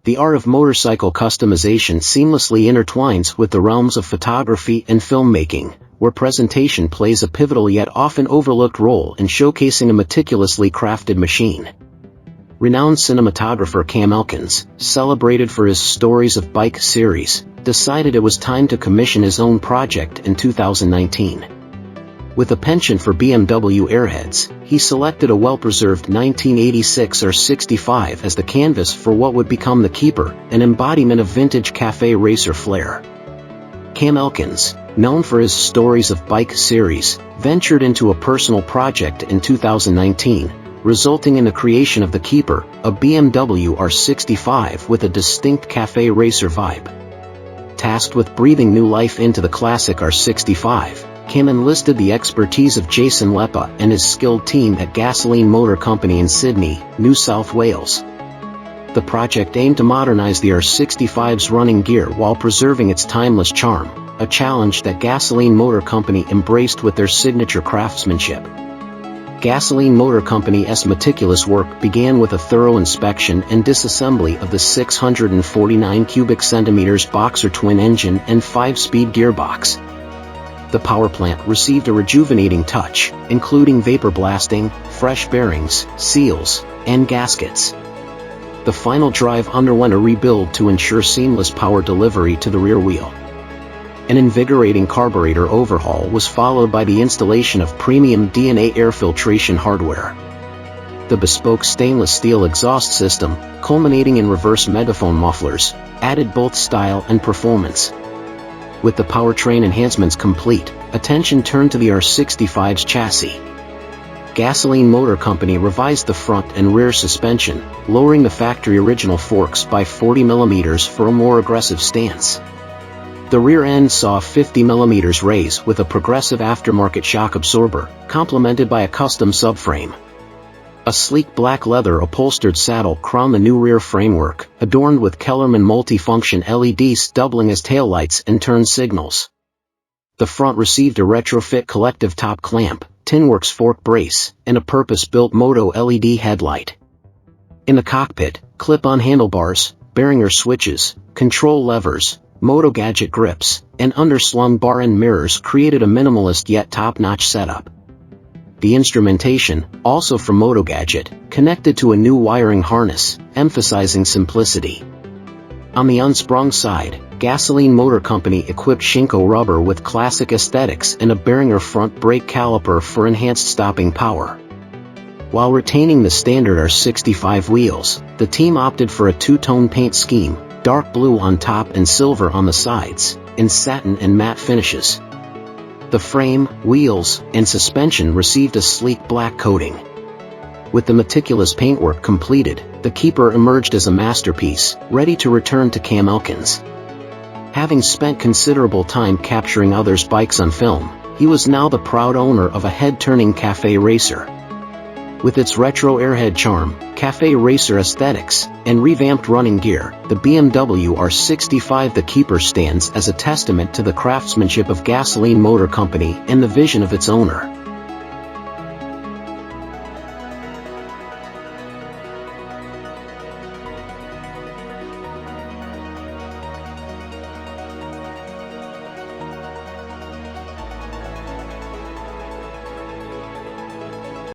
the art of motorcycle customization seamlessly intertwines with the realms of photography and filmmaking, where presentation plays a pivotal yet often overlooked role in showcasing a meticulously crafted machine. Renowned cinematographer Cam Elkins, celebrated for his Stories of Bike series, decided it was time to commission his own project in 2019. With a penchant for BMW airheads, he selected a well-preserved 1986 R65 as the canvas for what would become the Keeper, an embodiment of vintage cafe racer flair. Cam Elkins, known for his Stories of Bike series, ventured into a personal project in 2019, resulting in the creation of the Keeper, a BMW R65 with a distinct cafe racer vibe. Tasked with breathing new life into the classic R65, Cam enlisted the expertise of Jason Leppa and his skilled team at Gasoline Motor Company in Sydney, New South Wales. The project aimed to modernize the R65's running gear while preserving its timeless charm, a challenge that Gasoline Motor Company embraced with their signature craftsmanship. Gasoline Motor Company's meticulous work began with a thorough inspection and disassembly of the 649 cubic centimeters boxer twin engine and 5-speed gearbox. The power plant received a rejuvenating touch, including vapor blasting, fresh bearings, seals, and gaskets. The final drive underwent a rebuild to ensure seamless power delivery to the rear wheel. An invigorating carburetor overhaul was followed by the installation of premium DNA air filtration hardware. The bespoke stainless steel exhaust system, culminating in reverse megaphone mufflers, added both style and performance. With the powertrain enhancements complete, attention turned to the R65's chassis. Gasoline Motor Company revised the front and rear suspension, lowering the factory original forks by 40 mm for a more aggressive stance. The rear end saw a 50 mm raise with a progressive aftermarket shock absorber, complemented by a custom subframe. A sleek black leather upholstered saddle crowned the new rear framework, adorned with Kellerman multifunction LEDs doubling as taillights and turn signals. The front received a retrofit collective top clamp, Tinworks fork brace, and a purpose-built Moto LED headlight. In the cockpit, clip-on handlebars, Behringer switches, control levers, Moto Gadget grips, and underslung bar-end mirrors created a minimalist yet top-notch setup. The instrumentation, also from Moto Gadget, connected to a new wiring harness, emphasizing simplicity. On the unsprung side, Gasoline Motor Company equipped Shinko rubber with classic aesthetics and a Behringer front brake caliper for enhanced stopping power. While retaining the standard R65 wheels, the team opted for a two-tone paint scheme, dark blue on top and silver on the sides, in satin and matte finishes. The frame, wheels, and suspension received a sleek black coating. With the meticulous paintwork completed, the Keeper emerged as a masterpiece, ready to return to Cam Elkins. Having spent considerable time capturing others' bikes on film, he was now the proud owner of a head-turning cafe racer. With its retro airhead charm, cafe racer aesthetics, and revamped running gear, the BMW R65 The Keeper stands as a testament to the craftsmanship of Gasoline Motor Company and the vision of its owner.